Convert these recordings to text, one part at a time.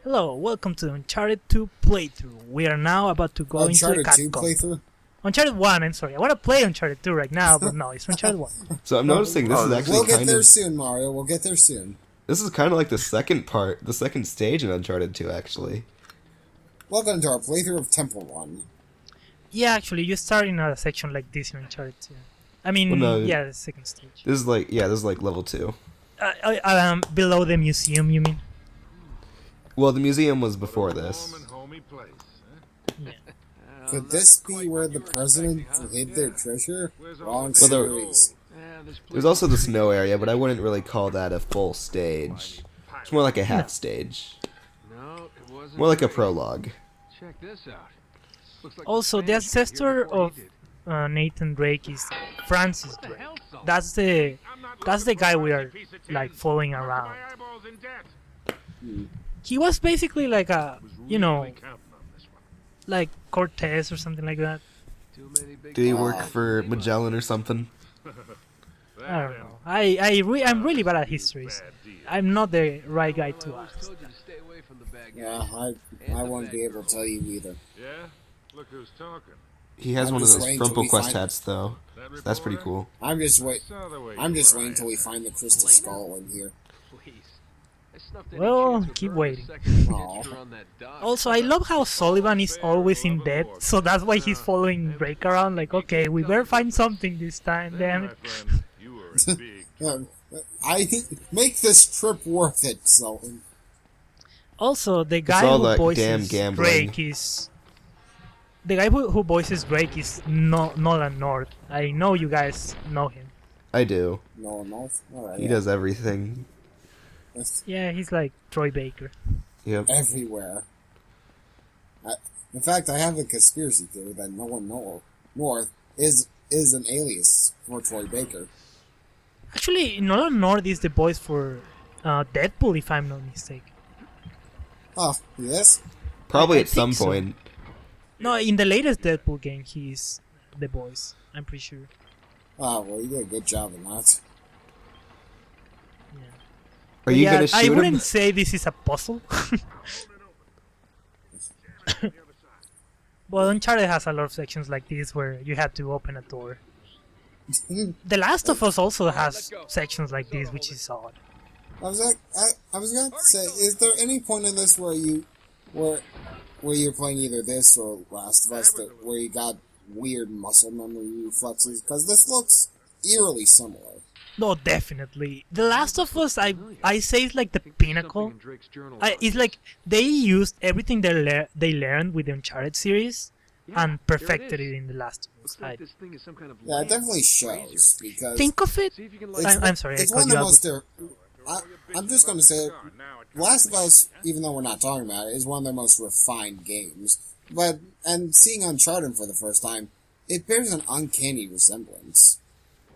Hello, welcome to the Uncharted 2 playthrough. We are now about to go into the Uncharted 2 catcomb. playthrough? Uncharted 1, I'm sorry. I want to play Uncharted 2 right now, but no, it's Uncharted 1. So I'm noticing this is actually We'll get kind there of soon, Mario. We'll get there soon. this is kind of like the second part, the second stage in Uncharted 2 actually. Welcome to our playthrough of Temple Run. Yeah, actually, you start in a section like this in Uncharted 2. I mean, Well, no. yeah, the second stage. This is like level 2. Below the museum, you mean? Well, the museum was before this. Yeah. Could this be where the president hid their treasure? Wrong Well, there- series. There's also the snow area, but I wouldn't really call that a full stage. It's more like a half stage. More like a prologue. Check this out. Also, the ancestor of Nathan Drake is Francis Drake. That's the guy we are like following around. He was basically like a, like Cortez or something like that. Did he work for Magellan or something? I don't know. I'm really bad at histories. I'm not the right guy to ask. Yeah, I won't be able to tell you either. Yeah? Look who's talking. He has I'm one of just those waiting till Frumple we Quest find- hats though. So that's pretty cool. I'm just waiting until we find the crystal skull in here. Well, keep waiting. Also, I love how Sullivan is always in debt, so that's why he's following Drake around. Like, okay, we better find something this time, damn it. I make this trip worth it, Sullivan. Also, the guy all who that voices damn gambling. Drake is the guy who voices Drake is Nolan North. I know you guys know him. I do. No. Alright. He does everything. Yeah, he's like Troy Baker. Yep. Everywhere. In fact, I have a conspiracy theory that Nolan North is an alias for Troy Baker. Actually, Nolan North is the voice for Deadpool, if I'm not mistaken. Oh, yes? Probably I at some think so. point. No, in the latest Deadpool game, he's the voice. I'm pretty sure. Oh, well, you did a good job in that. Yeah. Are you gonna I shoot him? wouldn't say this is a puzzle. Well, Uncharted has a lot of sections like this where you have to open a door. The Last of Us also has sections like this, which is odd. I was going to say, is there any point in this where you're playing either this or Last of Us where you got weird muscle memory reflexes? Because this looks eerily similar. No, definitely. The Last of Us, I say it's like the pinnacle. It's like they used everything they learned with the Uncharted series and perfected it in The Last of Us. Yeah, it definitely shows, because Think of it. I'm sorry, it's I one cut of the you out. most... I'm just going to say, Last of Us, even though we're not talking about it, is one of their most refined games. And seeing Uncharted for the first time, it bears an uncanny resemblance.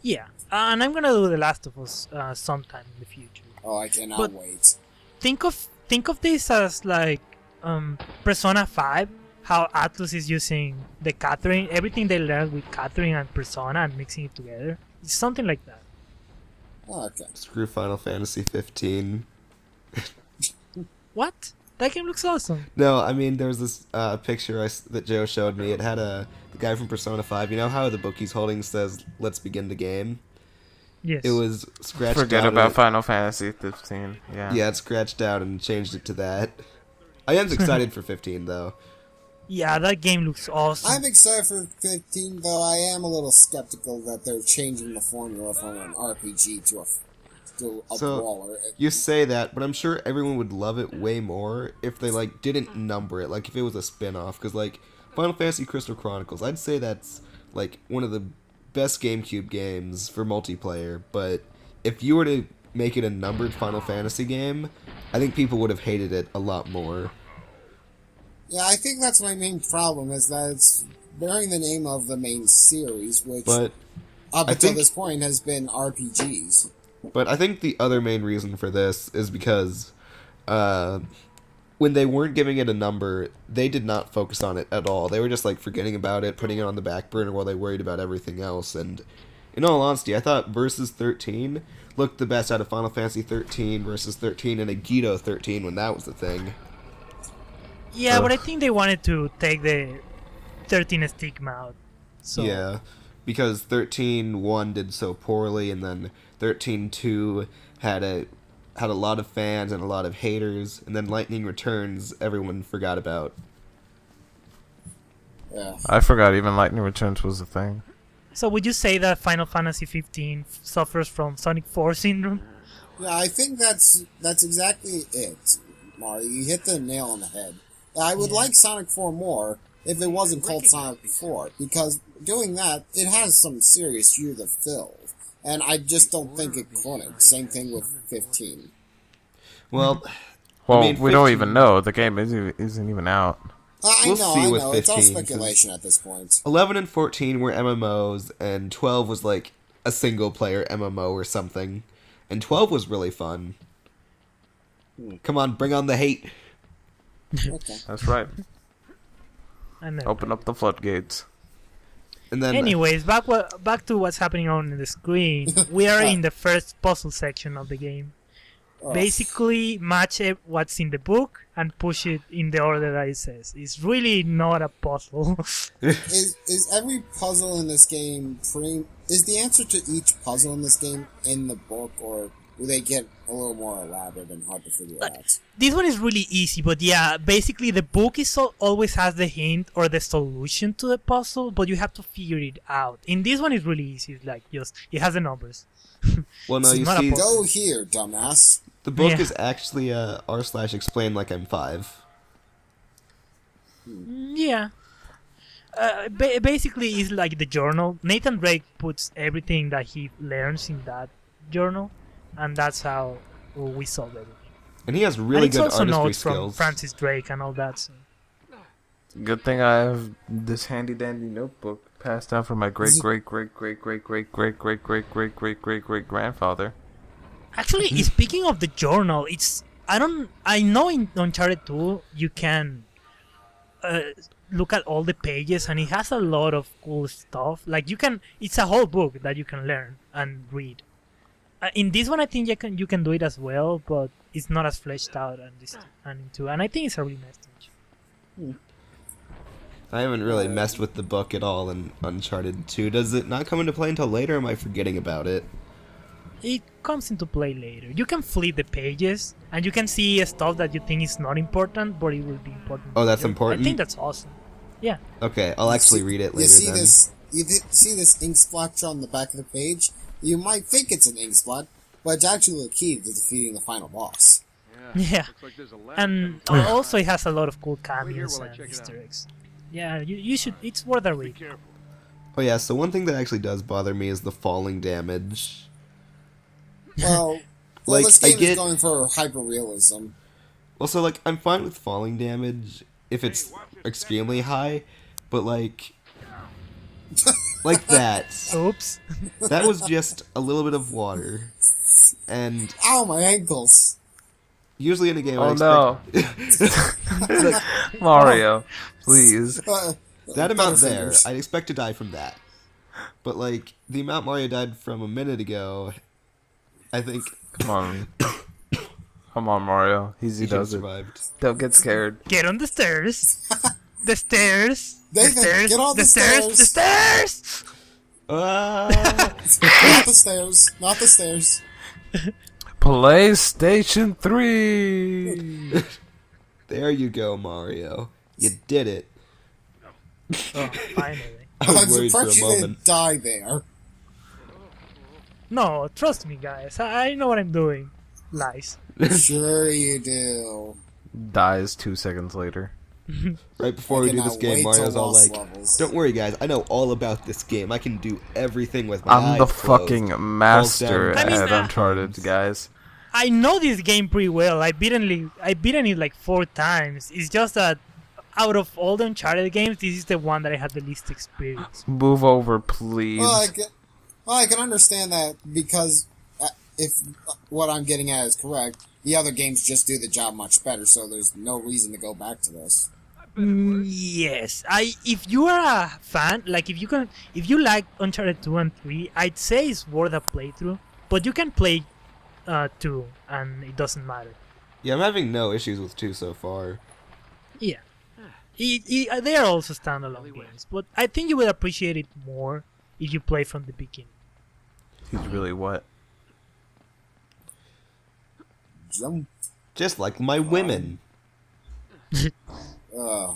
Yeah, and I'm gonna do The Last of Us sometime in the future. Oh, I cannot But- wait. Think of this as like Persona 5. How Atlus is using the Catherine, everything they learned with Catherine and Persona and mixing it together. It's something like that. Oh, okay. Screw Final Fantasy 15. What? That game looks awesome. No, I mean there was this picture that Joe showed me. It had the guy from Persona 5. You know how the book he's holding says "Let's begin the game." Yes. It was scratched Forget out. about and Final Fantasy 15. Yeah. Yeah, it's scratched out and changed it to that. I am excited for 15 though. Yeah, that game looks awesome. I'm excited for 15, though I am a little skeptical that they're changing the formula from an RPG to a So, brawler. You say that, but I'm sure everyone would love it way more if they didn't number it, like if it was a spin-off. Because Final Fantasy Crystal Chronicles, I'd say that's one of the best GameCube games for multiplayer. But if you were to make it a numbered Final Fantasy game, I think people would have hated it a lot more. Yeah, I think that's my main problem, is that it's bearing the name of the main series, which But up I until think- this point has been RPGs. But I think the other main reason for this is because when they weren't giving it a number, they did not focus on it at all. They were just forgetting about it, putting it on the back burner while they worried about everything else. And in all honesty, I thought Versus 13 looked the best out of Final Fantasy 13 versus 13 and Agito 13 when that was the thing. Yeah, but I think they wanted to take the 13 stigma out. So Yeah, because 13.1 did so poorly, and then 13.2 had a lot of fans and a lot of haters, and then Lightning Returns everyone forgot about. Yeah. I forgot even Lightning Returns was a thing. So would you say that Final Fantasy 15 suffers from Sonic 4 syndrome? Yeah, I think that's exactly it, Mario. You hit the nail on the head. I would like Sonic 4 more if it wasn't called Sonic 4, because doing that, it has some serious shoe to fill. And I just don't think it couldn't. Same thing with 15. Well, Well, I mean, we don't 15 even know. The game isn't even out. I We'll know, see I with know. It's all 15, 'cause speculation at this point. 11 and 14 were MMOs, and 12 was like a single-player MMO or something. And 12 was really fun. Come on, bring on the hate. Okay. That's right. I know. Open up the floodgates. And then Anyways, back to what's happening on the screen. We are in the first puzzle section of the game. Basically, match what's in the book and push it in the order that it says. It's really not a puzzle. Is every puzzle in this game is the answer to each puzzle in this game in the book, or do they get a little more elaborate and hard to figure out? This one is really easy, but yeah, basically the book always has the hint or the solution to the puzzle, but you have to figure it out. In this one, it's really easy. It's like it has the numbers. well, no, it's you not a see, puzzle. Go here, dumbass. the book Yeah. is actually r/explain like I'm 5. Yeah. Basically, it's like the journal. Nathan Drake puts everything that he learns in that journal, and that's how we solve everything. And he has And really it's good also artistry notes from skills. Francis Drake and all that. So. Good thing I have this handy dandy notebook passed down from my great grandfather. Actually, speaking of the journal, I know in Uncharted 2 you can look at all the pages, and it has a lot of cool stuff. Like it's a whole book that you can learn and read. In this one, I think you can do it as well, but it's not as fleshed out and I think it's a really nice touch. I haven't really messed with the book at all in Uncharted 2. Does it not come into play until later, or am I forgetting about it? It comes into play later. You can flip the pages, and you can see stuff that you think is not important, but it will be important. Oh, that's later. important? I think that's awesome. Yeah. Okay, I'll actually read it later You see then. see this ink splotch on the back of the page? You might think it's an ink spot, but it's actually the key to defeating the final boss. Yeah. Looks like there's a ladder And coming. also, it has a lot of cool Wait here cameos while I and check it Easter out. eggs. Yeah, you should. It's worth a Be read. careful. Oh yeah, so one thing that actually does bother me is the falling damage. Well, Like, this I game get- is going for hyper-realism. Also, like, I'm fine with falling damage if it's extremely high, but like that. Oops. That was just a little bit of water. And Ow, my ankles! usually in a game, Oh I no, expect Mario, please. that amount there, Butterfingers. I'd expect to die from that. But like the amount Mario died from a minute ago, I think Come on, Mario. Easy he should have does it. survived. Don't get scared. Get on the stairs. The stairs. The Nathan, stairs. get on the stairs. The stairs. Not the stairs. Not the stairs. PlayStation 3. There you go, Mario. You did it. Oh, finally. I was I'm worried for surprised a you moment. didn't die there. No, trust me, guys. I know what I'm doing. Lies. Sure you do. Dies 2 seconds later. Right before we do cannot this game, wait Mario's till all lost like, levels. "Don't worry, guys. I know all about this game. I can do everything with my I'm eyes the closed." fucking master I mean, at Uncharted, guys. I know this game pretty well. I've beaten it like 4 times. It's just that out of all the Uncharted games, this is the one that I had the least experience. Move over, please. Well, I can understand that because if what I'm getting at is correct, the other games just do the job much better, so there's no reason to go back to this. Yes, if you are a fan, like if you like Uncharted 2 and 3, I'd say it's worth a playthrough. But you can play 2, and it doesn't matter. Yeah, I'm having no issues with 2 so far. Yeah, They are also standalone games, but I think you will appreciate it more if you play from the beginning. He's really what? Jump. Just like my women. Uh,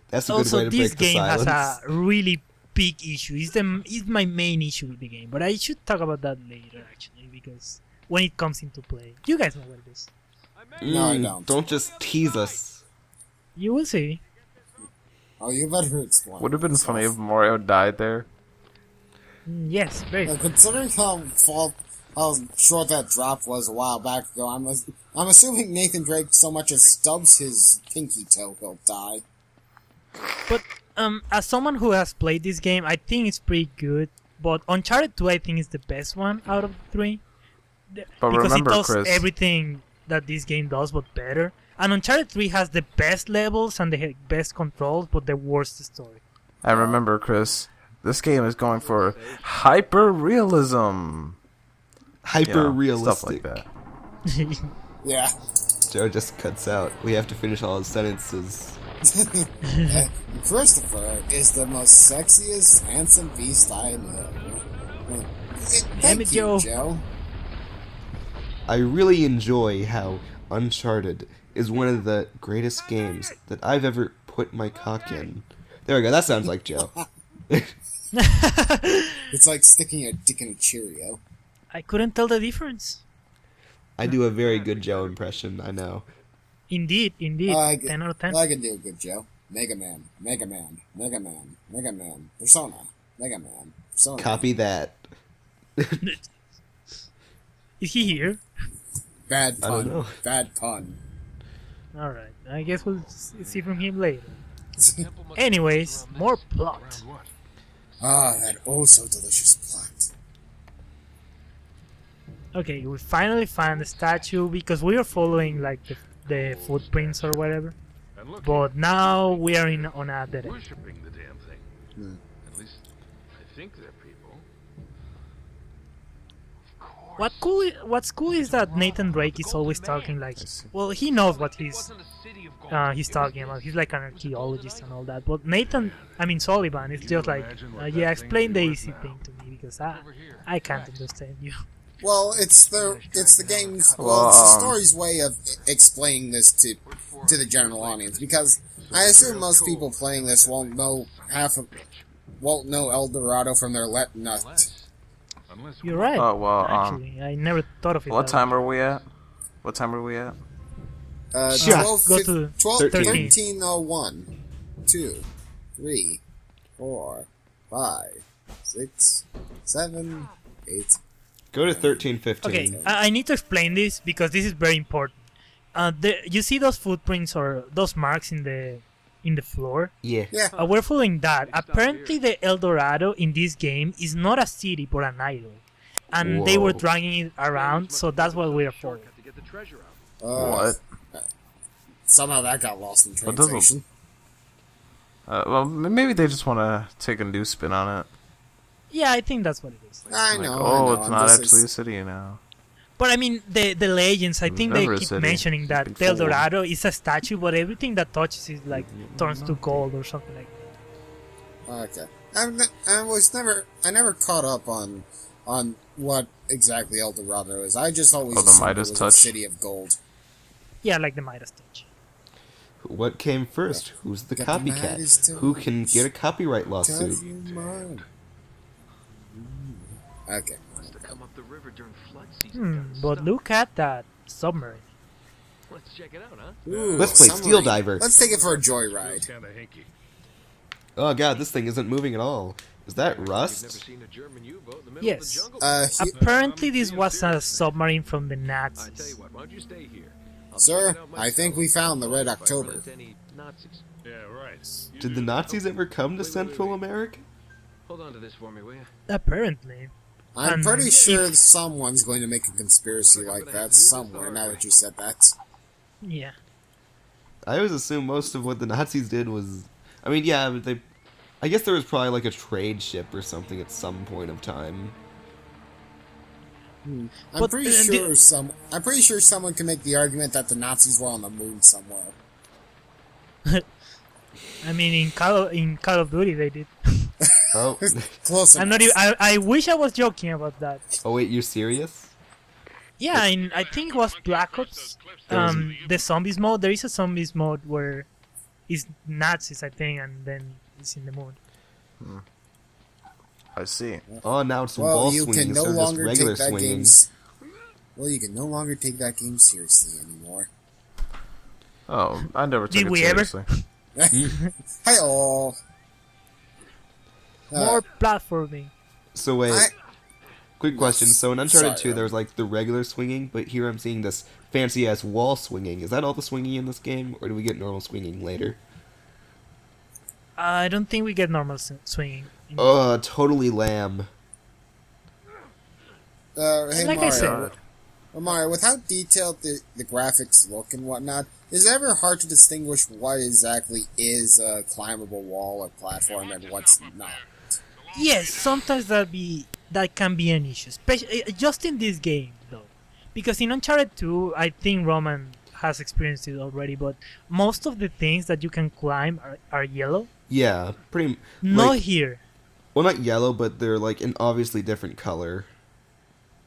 That's a good Also, way to this break the game has silence. a really big issue. It's my main issue with the game, but I should talk about that later, actually, because when it comes into play, you guys know what it is. No, I don't. Don't just tease us. You will see. Oh, you better explain. Would have been yourself. funny if Mario died there. Yes, very. Considering how short that drop was a while back ago, I'm assuming Nathan Drake so much as stubs his pinky toe, he'll die. But as someone who has played this game, I think it's pretty good. But Uncharted 2, I think, is the best one out of the three. But Because remember, it does Chris, everything that this game does, but better. And Uncharted 3 has the best levels and the best controls, but the worst story. I remember, Chris, this game is going for hyper realism. Hyper realistic. Stuff like that. Yeah. Joe just cuts out. We have to finish all his sentences. Christopher is the most sexiest, handsome beast I know. Thank it, you, Joe. Joe. I really enjoy how Uncharted is one of the greatest games that I've ever put my cock in. There we go. That sounds like Joe. It's like sticking a dick in a Cheerio. I couldn't tell the difference. I do a very good Joe impression, I know. Indeed. I 10 out of 10. I can do a good Joe. Mega Man, Persona, Mega Man, Persona. Copy that. Is he here? Bad I don't pun. know. Bad pun. Alright, I guess we'll see from him later. Anyways, more plot. Ah, that oh so delicious plot. Okay, we finally found the statue because we are following like the footprints or whatever. But now we are on a dead end. Worshipping the damn thing. At least I think they're people. What's cool is that Nathan Drake is always talking like, well, he knows what he's talking about. He's like an archaeologist and all that. But Sullivan is just like, yeah, explain the easy thing to me because I can't understand you. Well, it's the game's it's the story's way of explaining this to the general audience because I assume most people playing this won't know El Dorado from their let nut. You're right. Oh, well, actually, I never thought of it. What that time way. are we at? What time are we at? Sure. Go to 1301. 2, 3, 4, 5, 6, 7, 8. Go to 1315. Okay, I need to explain this because this is very important. You see those footprints or those marks in the floor? Yeah. Yeah. We're following that. Apparently, the El Dorado in this game is not a city but an idol, and they were Whoa. dragging it around, so that's what we're following. To get the treasure out. What? Somehow that got lost in What does it- translation. Well, maybe they just want to take a new spin on it. Yeah, I think that's what it is. I Like, know. oh, I know. it's I'm not just- actually a city now. But I mean, the legends, I think they Never a keep city. mentioning that Been the El fooled. Dorado is a statue, but everything that touches is like turns to gold or something like that. Okay. I never caught up on what exactly El Dorado is. I just always Oh, the assumed it Midas was touch? a city of gold. Yeah, like the Midas touch. What came first? Who's the Got the Midas copycat? touch. Who can get a copyright lawsuit? Touch your mind. Okay. Must have come up the river during flood season. But look at that submarine. Let's check it out, huh? Ooh, Let's play submarine. Steel Diver. Let's take it for a joyride. Kind of hinky. Oh god, this thing isn't moving at all. Is that You've never rust? seen a German U-boat in the middle Yes. of the jungle. Apparently, this was a submarine from the I tell Nazis. you what, why don't you stay here? I'll Sir, check it out I think we myself. found the Red If I run October. into any Nazis. Yeah, right. Did the Nazis ever come to Central America? Hold on to this for me, will you? Apparently. I'm And pretty if- sure someone's going to make a conspiracy like that somewhere, now that you said that. Yeah. I always assumed most of what the Nazis did was... I mean, yeah, but they... I guess there was probably like a trade ship or something at some point of time. I'm But, pretty sure someone can make the argument that the Nazis were on the moon somewhere. I mean, in Call of Duty they did. Oh. Close I'm enough. not. I wish I was joking about that. Oh wait, you're serious? Yeah, I think it was Black Ops. The zombies mode. There is a zombies mode where it's Nazis, I think, and then it's in the moon. I see. Oh, now it's Well, wall you swinging can no instead of just longer regular take that swinging. game's. Well, you can no longer take that game seriously anymore. Oh, I never took Did it we ever? seriously. Hi all. More platforming. So wait, quick question. So in Uncharted Sorry, 2, there was like the regular swinging, but here I'm seeing this fancy ass wall swinging. Is that all the swinging in this game, or do we get normal swinging later? I don't think we get normal swinging. Totally lamb. Hey Like I said. Mario. Mario, with how detailed the graphics look and whatnot, is it ever hard to distinguish what exactly is a climbable wall or platform and what's not? Yes, sometimes that can be an issue, especially just in this game though, because in Uncharted 2, I think Roman has experienced it already, but most of the things that you can climb are yellow. Yeah, pretty. Not Like, here. well, not yellow, but they're like an obviously different color.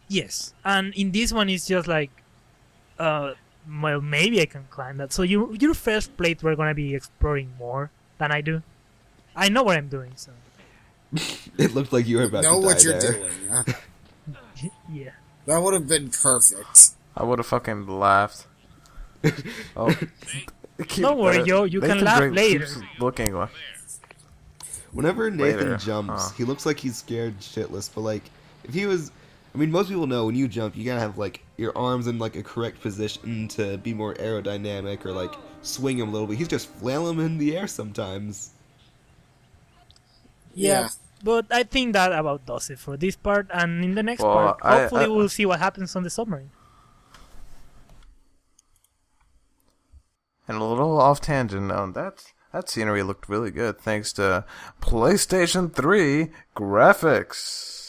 Yes, and in this one it's just like, well, maybe I can climb that. So your first playthrough we're gonna be exploring more than I do. I know what I'm doing, so It looked like you were about Know to die what you're there. doing. Huh? yeah. That would have been perfect. I would have fucking laughed. Oh. Don't worry, Joe, you can laugh later. Looking. Whenever Nathan Later, jumps, huh. he looks like he's scared shitless. But like, if he was, I mean, most people know when you jump, you gotta have like your arms in like a correct position to be more aerodynamic, or like swing him a little bit. He's just flailing him in the air sometimes. Yeah. Yeah. But I think that about does it for this part, and in the next Well, part, hopefully we'll see what happens on the submarine. And a little off tangent, that scenery looked really good thanks to PlayStation 3 graphics.